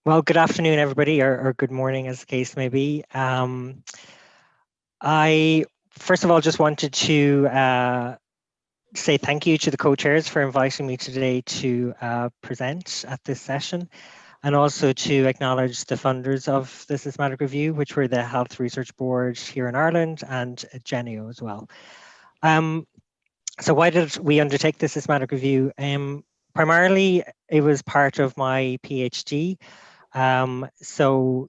Well, good afternoon, everybody, or good morning, as the case may be. I first of all just wanted to say thank you to the co-chairs for inviting me today to present at this session, and also to acknowledge the funders of the Systematic Review, which were the Health Research Board here in Ireland and Genio as well. So why did we undertake the Systematic Review? Primarily, it was part of my PhD. So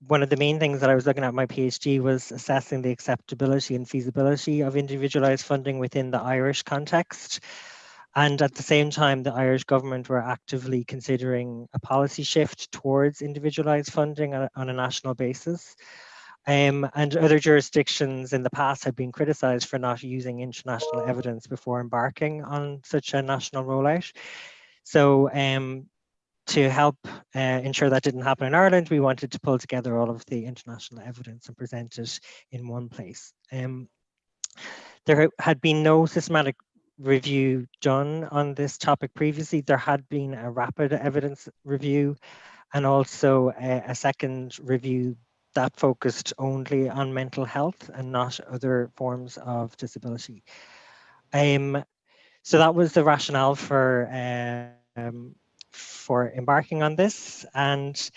one of the main things that I was looking at in my PhD was assessing the acceptability and feasibility of individualized funding within the Irish context. And at the same time, the Irish government were actively considering a policy shift towards individualized funding on a national basis. And other jurisdictions in the past had been criticized for not using international evidence before embarking on such a national rollout. So to help ensure that didn't happen in Ireland, we wanted to pull together all of the international evidence and present it in one place. There had been no systematic review done on this topic previously. There had been a rapid evidence review and also a second review that focused only on mental health and not other forms of disability. So that was the rationale for embarking on this. And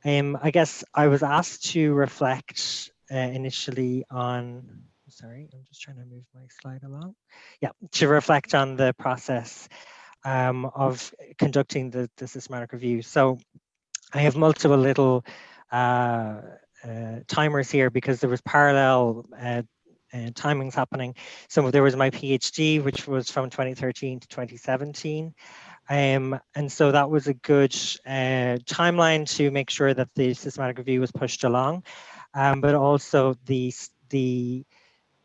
I guess I was asked to reflect initially on, sorry, I'm just trying to move my slide along. Yeah, to reflect on the process of conducting the systematic review. So I have multiple little timers here because there was parallel timings happening. So there was my PhD, which was from 2013 to 2017. And so that was a good timeline to make sure that the systematic review was pushed along. But also the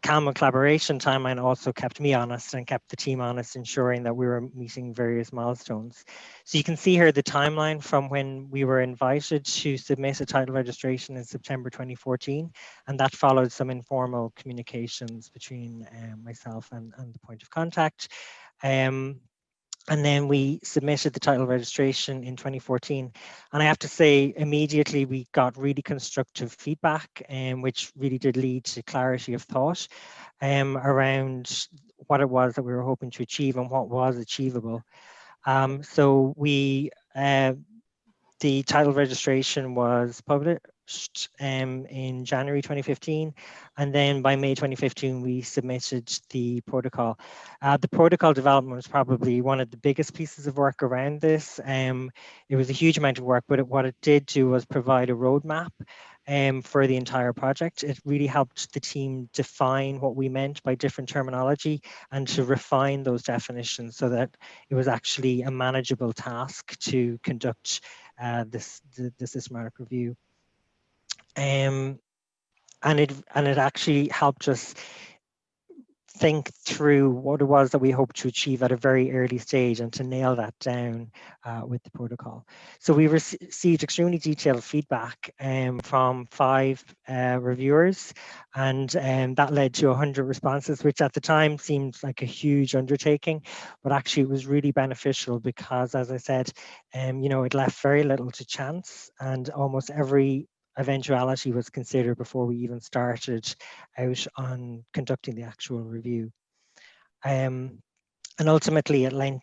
Campbell collaboration timeline also kept me honest and kept the team honest, ensuring that we were meeting various milestones. So you can see here the timeline from when we were invited to submit a title registration in September 2014, and that followed some informal communications between myself and the point of contact. And then we submitted the title registration in 2014. And I have to say, immediately we got really constructive feedback, which really did lead to clarity of thought around what it was that we were hoping to achieve and what was achievable. So the title registration was published in January 2015, and then by May 2015 we submitted the protocol. The protocol development was probably one of the biggest pieces of work around this. It was a huge amount of work, but what it did do was provide a roadmap for the entire project. It really helped the team define what we meant by different terminology and to refine those definitions so that it was actually a manageable task to conduct this systematic review. And it actually helped us think through what it was that we hoped to achieve at a very early stage and to nail that down with the protocol. So we received extremely detailed feedback from 5 reviewers, and that led to 100 responses, which at the time seemed like a huge undertaking, but actually it was really beneficial because, as I said, it left very little to chance, and almost every eventuality was considered before we even started out on conducting the actual review. And ultimately it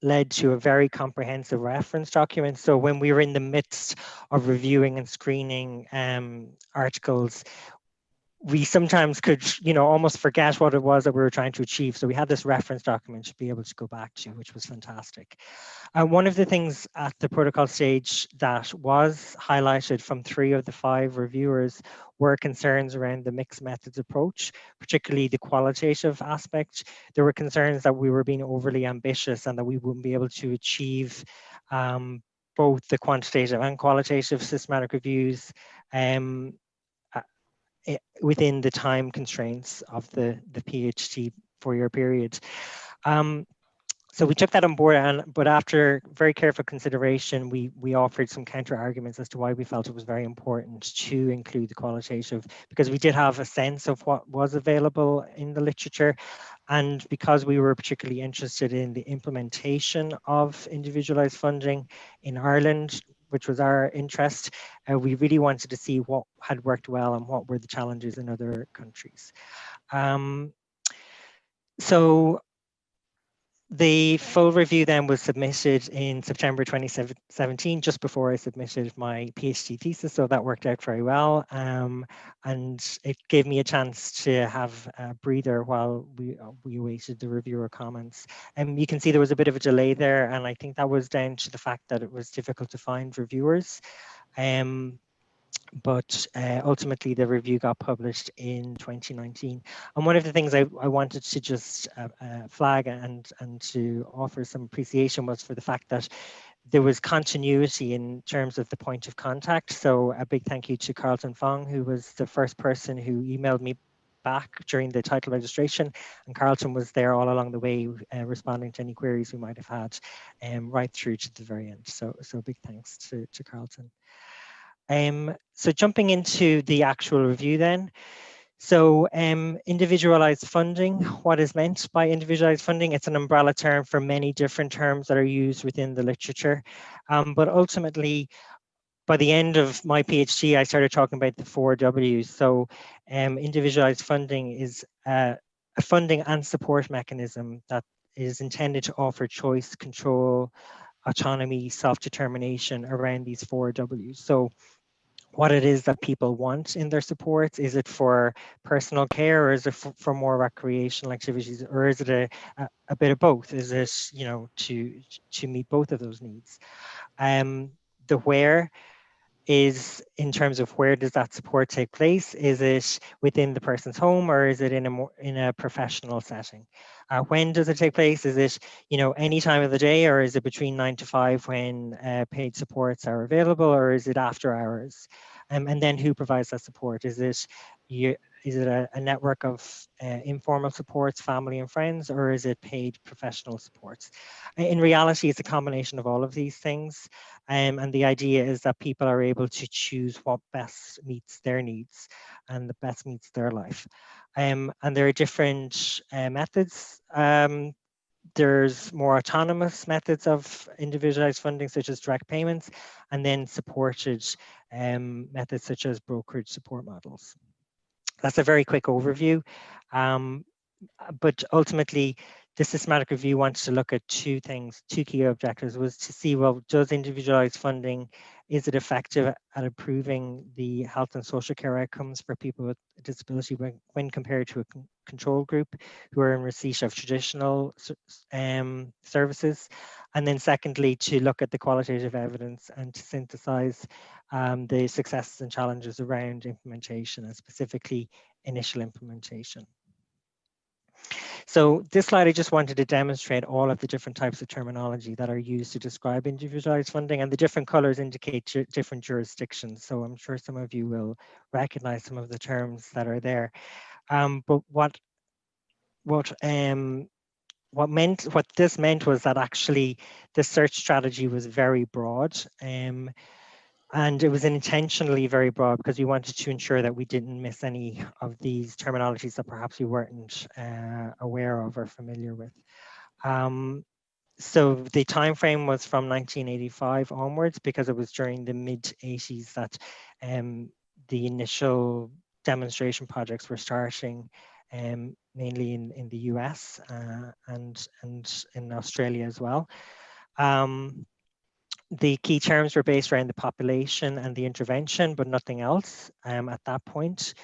led to a very comprehensive reference document. So when we were in the midst of reviewing and screening articles, we sometimes could, almost forget what it was that we were trying to achieve. So we had this reference document to be able to go back to, which was fantastic. One of the things at the protocol stage that was highlighted from 3 of the 5 reviewers were concerns around the mixed methods approach, particularly the qualitative aspect. There were concerns that we were being overly ambitious and that we wouldn't be able to achieve both the quantitative and qualitative systematic reviews within the time constraints of the PhD 4-year period. So we took that on board, but after very careful consideration, we offered some counter arguments as to why we felt it was very important to include the qualitative, because we did have a sense of what was available in the literature. And because we were particularly interested in the implementation of individualized funding in Ireland, which was our interest. We really wanted to see what had worked well and what were the challenges in other countries. So the full review then was submitted in September 2017, just before I submitted my PhD thesis, so that worked out very well. And it gave me a chance to have a breather while we awaited the reviewer comments. And you can see there was a bit of a delay there, and I think that was down to the fact that it was difficult to find reviewers. But ultimately the review got published in 2019. And one of the things I wanted to just flag and to offer some appreciation was for the fact that there was continuity in terms of the point of contact. So a big thank you to Carlton Fong, who was the first person who emailed me back during the title registration, and Carlton was there all along the way, responding to any queries we might have had, right through to the very end. So big thanks to Carlton. So jumping into the actual review then. So individualized funding, what is meant by individualized funding? It's an umbrella term for many different terms that are used within the literature. But ultimately, by the end of my PhD, I started talking about the 4 Ws. So individualized funding is a funding and support mechanism that is intended to offer choice, control, autonomy, self-determination around these 4 Ws. So what it is that people want in their supports. Is it for personal care, or is it for more recreational activities, or is it a bit of both? Is it, you know, to meet both of those needs? The where is in terms of where does that support take place? Is it within the person's home, or is it in a professional setting? When does it take place? Is it, you know, any time of the day, or is it between 9 to 5 when paid supports are available, or is it after hours? And then who provides that support? Is it a network of informal supports, family and friends, or is it paid professional supports? In reality, it's a combination of all of these things. And the idea is that people are able to choose what best meets their needs and the best meets their life. And there are different methods. There's more autonomous methods of individualized funding, such as direct payments, and then supported methods such as brokerage support models. That's a very quick overview. But ultimately, the systematic review wants to look at 2 things. 2 key objectives was to see, well, does individualized funding, is it effective at improving the health and social care outcomes for people with disability when compared to a control group who are in receipt of traditional services? And then secondly, to look at the qualitative evidence and to synthesize the successes and challenges around implementation, and specifically initial implementation. So this slide, I just wanted to demonstrate all of the different types of terminology that are used to describe individualized funding, and the different colors indicate different jurisdictions. So I'm sure some of you will recognize some of the terms that are there. But what this meant was that actually the search strategy was very broad. And it was intentionally very broad because we wanted to ensure that we didn't miss any of these terminologies that perhaps we weren't aware of or familiar with. So the time frame was from 1985 onwards, because it was during the mid-80s that the initial demonstration projects were starting, mainly in the US and in Australia as well. The key terms were based around the population and the intervention, but nothing else at that point,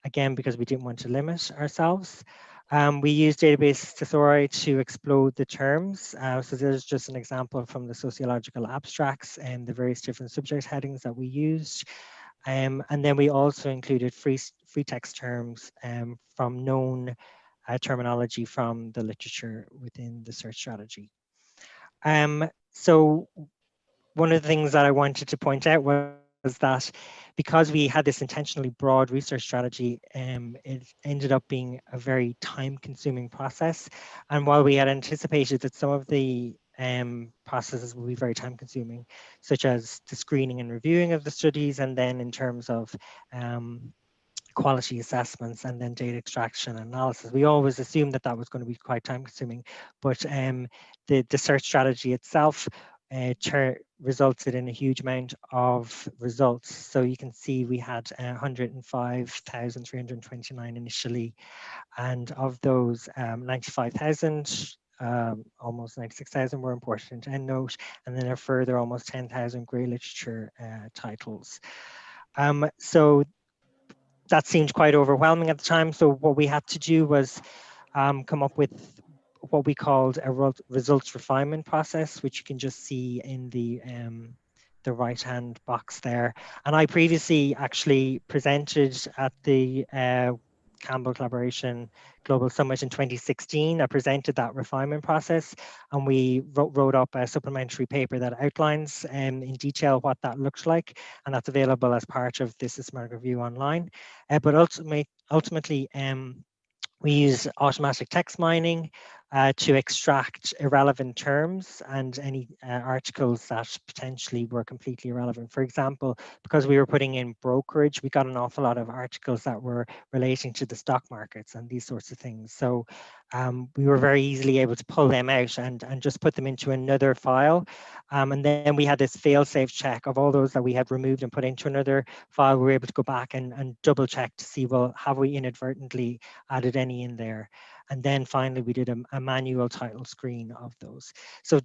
again, because we didn't want to limit ourselves. We used database thesauri to explode the terms. So there's just an example from the sociological abstracts and the various different subject headings that we used. And then we also included free text terms from known terminology from the literature within the search strategy. So one of the things that I wanted to point out was that because we had this intentionally broad research strategy, it ended up being a very time-consuming process. And while we had anticipated that some of the processes will be very time-consuming, such as the screening and reviewing of the studies, and then in terms of quality assessments and then data extraction and analysis, we always assumed that that was going to be quite time-consuming. But the search strategy itself resulted in a huge amount of results. So you can see we had 105,329 initially, and of those 95,000, almost 96,000 were imported into EndNote, and then a further almost 10,000 grey literature titles. So that seemed quite overwhelming at the time. So what we had to do was come up with what we called a results refinement process, which you can just see in the right-hand box there. And I previously actually presented at the Campbell Collaboration Global Summit in 2016. I presented that refinement process, and we wrote up a supplementary paper that outlines in detail what that looks like, and that's available as part of this systematic review online. But ultimately, we use automatic text mining to extract irrelevant terms and any articles that potentially were completely irrelevant. For example, because we were putting in brokerage, we got an awful lot of articles that were relating to the stock markets and these sorts of things. So we were very easily able to pull them out and just put them into another file. And then we had this fail-safe check of all those that we had removed and put into another file. We were able to go back and double check to see, well, have we inadvertently added any in there? And then finally, we did a manual title screen of those. So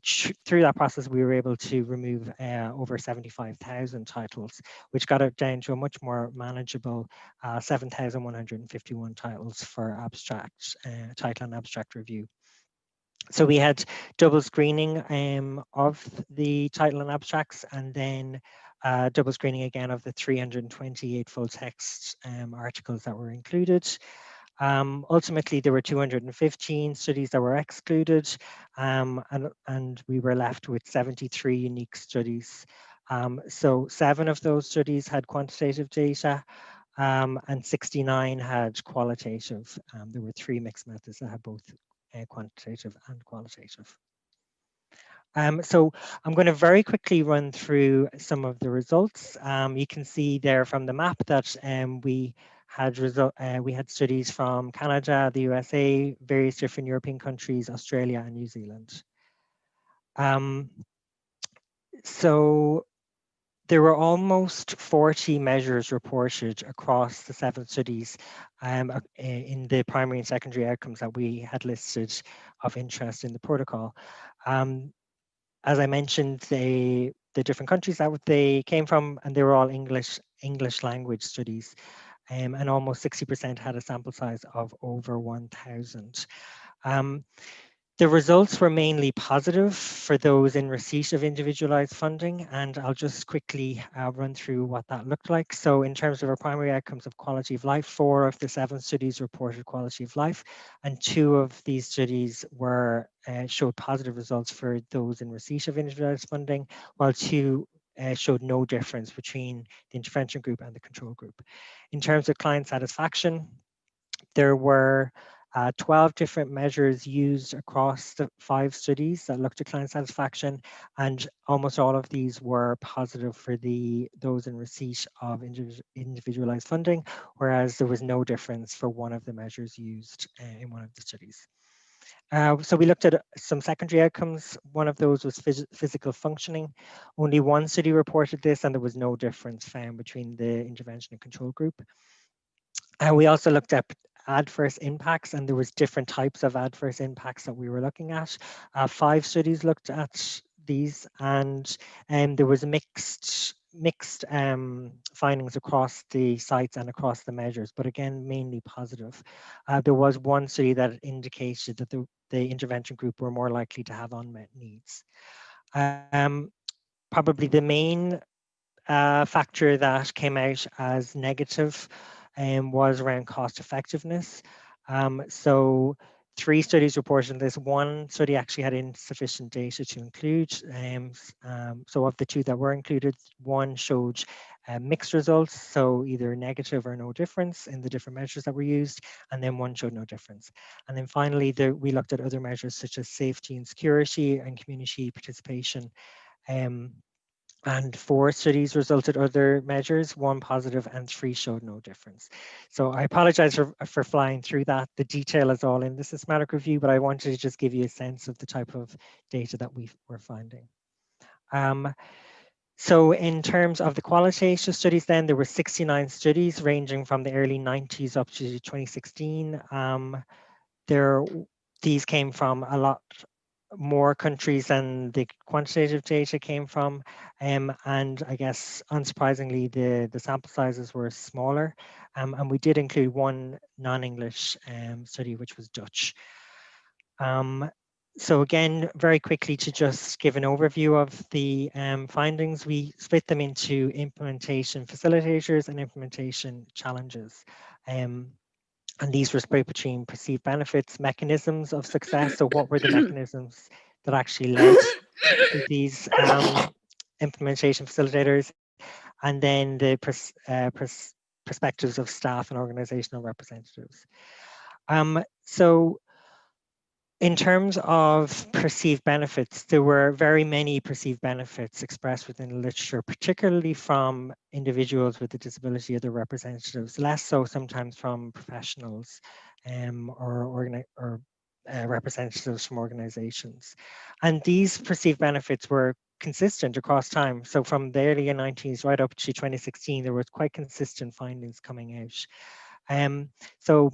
through that process, we were able to remove over 75,000 titles, which got it down to a much more manageable 7,151 titles for abstract title and abstract review. So we had double screening of the title and abstracts, and then double screening again of the 328 full text articles that were included. Ultimately, there were 215 studies that were excluded, and we were left with 73 unique studies. So 7 of those studies had quantitative data, and 69 had qualitative. There were 3 mixed methods that had both quantitative and qualitative. So I'm going to very quickly run through some of the results. You can see there from the map that we had studies from Canada, the USA, various different European countries, Australia, and New Zealand. So there were almost 40 measures reported across the 7 studies in the primary and secondary outcomes that we had listed of interest in the protocol. As I mentioned, the different countries that they came from, and they were all English language studies. And almost 60% had a sample size of over 1,000. The results were mainly positive for those in receipt of individualized funding, and I'll just quickly run through what that looked like. So in terms of our primary outcomes of quality of life, 4 of the 7 studies reported quality of life, and 2 of these studies showed positive results for those in receipt of individualized funding, while 2 showed no difference between the intervention group and the control group. In terms of client satisfaction, there were 12 different measures used across the 5 studies that looked at client satisfaction, and almost all of these were positive for those in receipt of individualized funding, whereas there was no difference for one of the measures used in one of the studies. So we looked at some secondary outcomes. One of those was physical functioning. Only 1 study reported this, and there was no difference found between the intervention and control group. We also looked at adverse impacts, and there was different types of adverse impacts that we were looking at. 5 studies looked at these, and there was mixed findings across the sites and across the measures, but again, mainly positive. There was 1 study that indicated that the intervention group were more likely to have unmet needs. Probably the main factor that came out as negative was around cost effectiveness. So 3 studies reported this. 1 study actually had insufficient data to include. So of the 2 that were included, 1 showed mixed results, so either negative or no difference in the different measures that were used, and then 1 showed no difference. And then finally, we looked at other measures such as safety and security and community participation. And 4 studies resulted other measures, 1 positive and 3 showed no difference. So I apologize for flying through that. The detail is all in the systematic review, but I wanted to just give you a sense of the type of data that we were finding. So in terms of the qualitative studies, then there were 69 studies ranging from the early 90s up to 2016. There, these came from a lot more countries than the quantitative data came from, and I guess unsurprisingly, the sample sizes were smaller, and we did include one non-English study, which was Dutch. So again, very quickly to just give an overview of the findings, we split them into implementation facilitators and implementation challenges. And these were split between perceived benefits, mechanisms of success. So what were the mechanisms that actually led to these implementation facilitators? And then the perspectives of staff and organizational representatives. So in terms of perceived benefits, there were very many perceived benefits expressed within the literature, particularly from individuals with a disability or their representatives, less so sometimes from professionals or representatives from organizations. And these perceived benefits were consistent across time. So from the early 90s right up to 2016, there was quite consistent findings coming out. So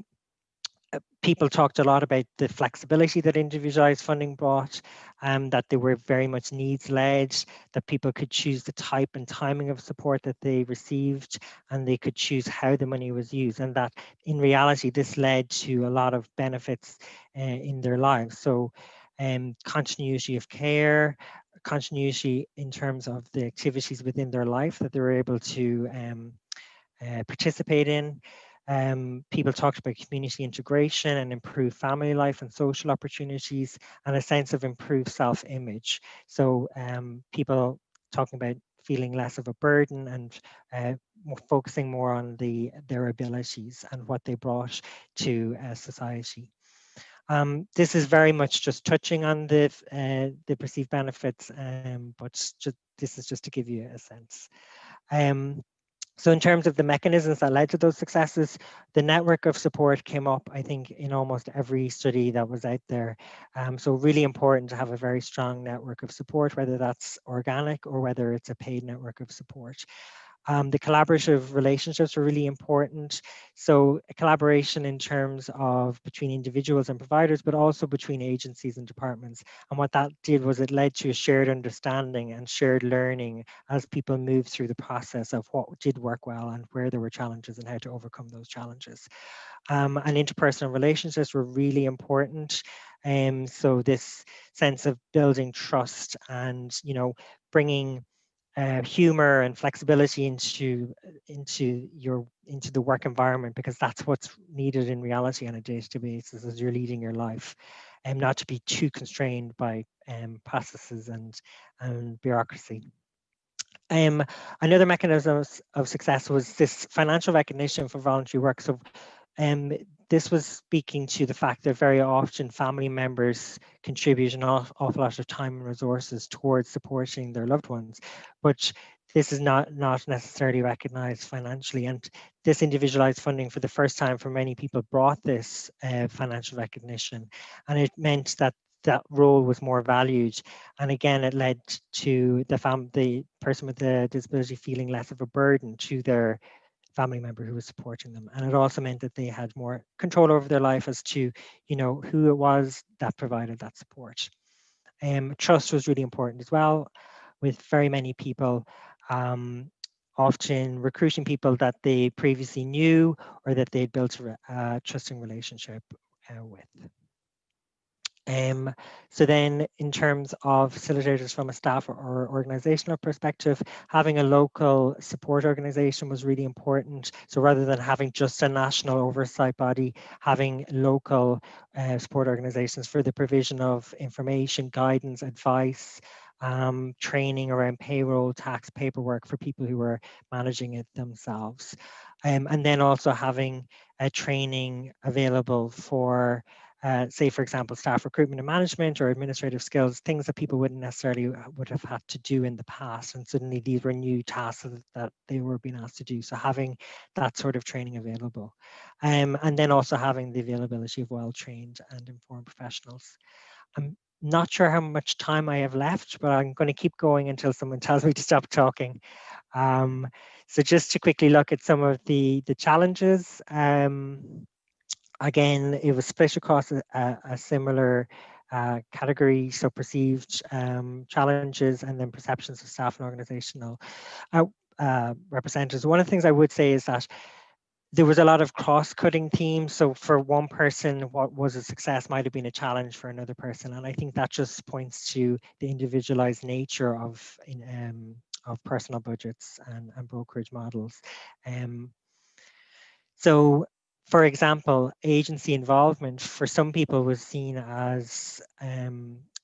people talked a lot about the flexibility that individualized funding brought, that they were very much needs led, that people could choose the type and timing of support that they received, and they could choose how the money was used, and that in reality this led to a lot of benefits in their lives. So continuity of care, continuity in terms of the activities within their life that they were able to participate in. People talked about community integration and improved family life and social opportunities, and a sense of improved self-image. So people talking about feeling less of a burden and focusing more on their abilities and what they brought to society. This is very much just touching on the perceived benefits, but this is just to give you a sense. So in terms of the mechanisms that led to those successes, the network of support came up, I think, in almost every study that was out there. So really important to have a very strong network of support, whether that's organic or whether it's a paid network of support. The collaborative relationships were really important. So a collaboration in terms of between individuals and providers, but also between agencies and departments. And what that did was it led to a shared understanding and shared learning as people moved through the process of what did work well and where there were challenges and how to overcome those challenges. And interpersonal relationships were really important. So this sense of building trust and, bringing humor and flexibility into the work environment, because that's what's needed in reality on a day-to-day basis as you're leading your life, and not to be too constrained by processes and bureaucracy. Another mechanism of success was this financial recognition for voluntary work. So this was speaking to the fact that very often family members contribute an awful lot of time and resources towards supporting their loved ones, but this is not necessarily recognized financially. And this individualized funding for the first time for many people brought this financial recognition, and it meant that that role was more valued. And again, it led to the person with the disability feeling less of a burden to their family member who was supporting them. And it also meant that they had more control over their life as to, who it was that provided that support. Trust was really important as well, with very many people often recruiting people that they previously knew or that they'd built a trusting relationship with. So then in terms of facilitators from a staff or organizational perspective, having a local support organization was really important. So rather than having just a national oversight body, having local support organizations for the provision of information, guidance, advice, training around payroll, tax, paperwork for people who are managing it themselves. And then also having a training available for say, for example, staff recruitment and management or administrative skills, things that people wouldn't necessarily would have had to do in the past. And suddenly these were new tasks that they were being asked to do. So having that sort of training available. And then also having the availability of well-trained and informed professionals. not sure how much time I have left, but I'm going to keep going until someone tells me to stop talking. Um, so just to quickly look at some of the challenges. Again, it was split across a similar category, so perceived challenges and then perceptions of staff and organizational uh, representatives. One of the things I would say is that there was a lot of cross-cutting themes. So for one person, what was a success might have been a challenge for another person. And I think that just points to the individualized nature of personal budgets and brokerage models. Um, so, for example, agency involvement for some people was seen as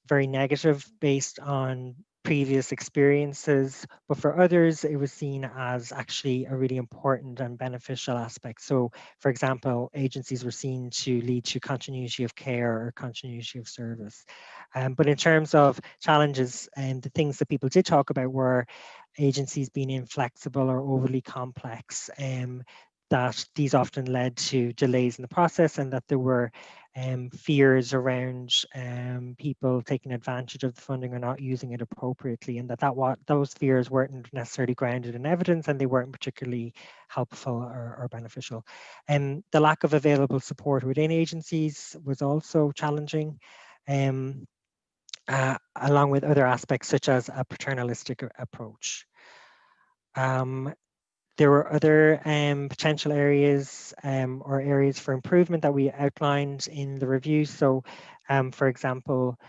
very negative based on previous experiences, but for others, it was seen as actually a really important and beneficial aspect. So, for example, agencies were seen to lead to continuity of care or continuity of service. But in terms of challenges, and the things that people did talk about were agencies being inflexible or overly complex. That these often led to delays in the process, and that there were fears around people taking advantage of the funding or not using it appropriately, and that what those fears weren't necessarily grounded in evidence, and they weren't particularly helpful or beneficial. The lack of available support within agencies was also challenging. Along with other aspects such as a paternalistic approach. Um, there were other potential areas or areas for improvement that we outlined in the review. So, for example,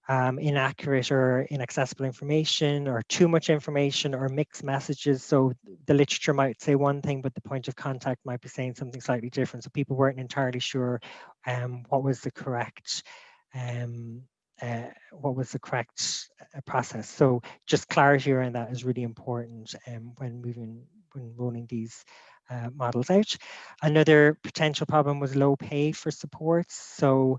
inaccurate or inaccessible information, or too much information, or mixed messages. So the literature might say one thing, but the point of contact might be saying something slightly different. So people weren't entirely sure what was the correct um, process. So just clarity around that is really important when rolling these models out. Another potential problem was low pay for supports. So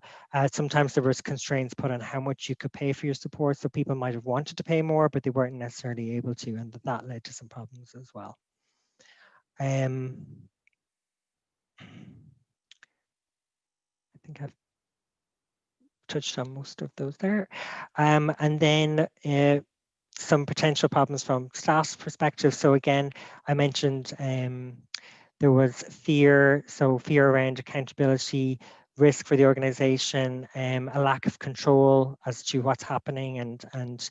sometimes there was constraints put on how much you could pay for your support. So people might have wanted to pay more, but they weren't necessarily able to, and that led to some problems as well. I think I've touched on most of those there. And then some potential problems from staff's perspective. So again, I mentioned there was fear, so fear around accountability, risk for the organization, a lack of control as to what's happening, and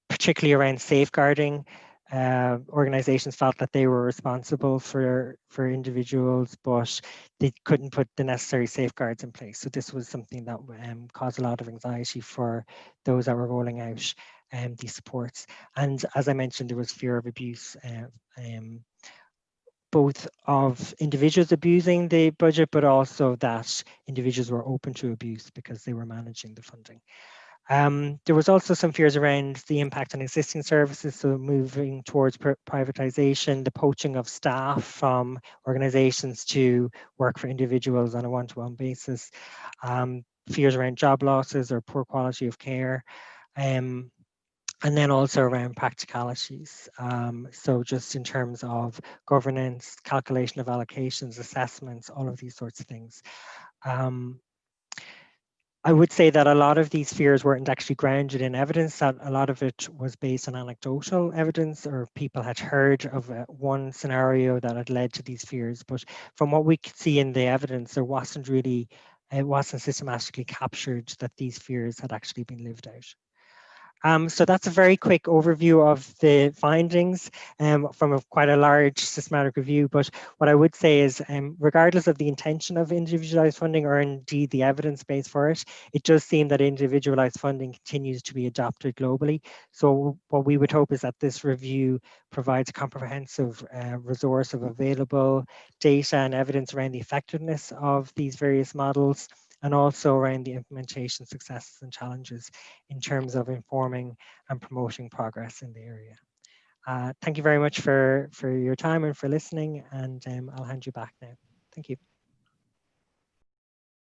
particularly around safeguarding. Organizations felt that they were responsible for individuals, but they couldn't put the necessary safeguards in place. So this was something that caused a lot of anxiety for those that were rolling out these supports. And as I mentioned, there was fear of abuse, both of individuals abusing the budget, but also that individuals were open to abuse because they were managing the funding. There was also some fears around the impact on existing services, so moving towards privatization, the poaching of staff from organizations to work for individuals on a one-to-one basis, fears around job losses or poor quality of care, and then also around practicalities. So just in terms of governance, calculation of allocations, assessments, all of these sorts of things. I would say that a lot of these fears weren't actually grounded in evidence, that a lot of it was based on anecdotal evidence, or people had heard of one scenario that had led to these fears. But from what we could see in the evidence, it wasn't systematically captured that these fears had actually been lived out. So that's a very quick overview of the findings from quite a large systematic review. But what I would say is, regardless of the intention of individualized funding, or indeed the evidence base for it, it does seem that individualized funding continues to be adopted globally. So what we would hope is that this review provides a comprehensive resource of available data and evidence around the effectiveness of these various models, and also around the implementation successes and challenges in terms of informing and promoting progress in the area. Thank you very much for your time and for listening, and I'll hand you back now. Thank you.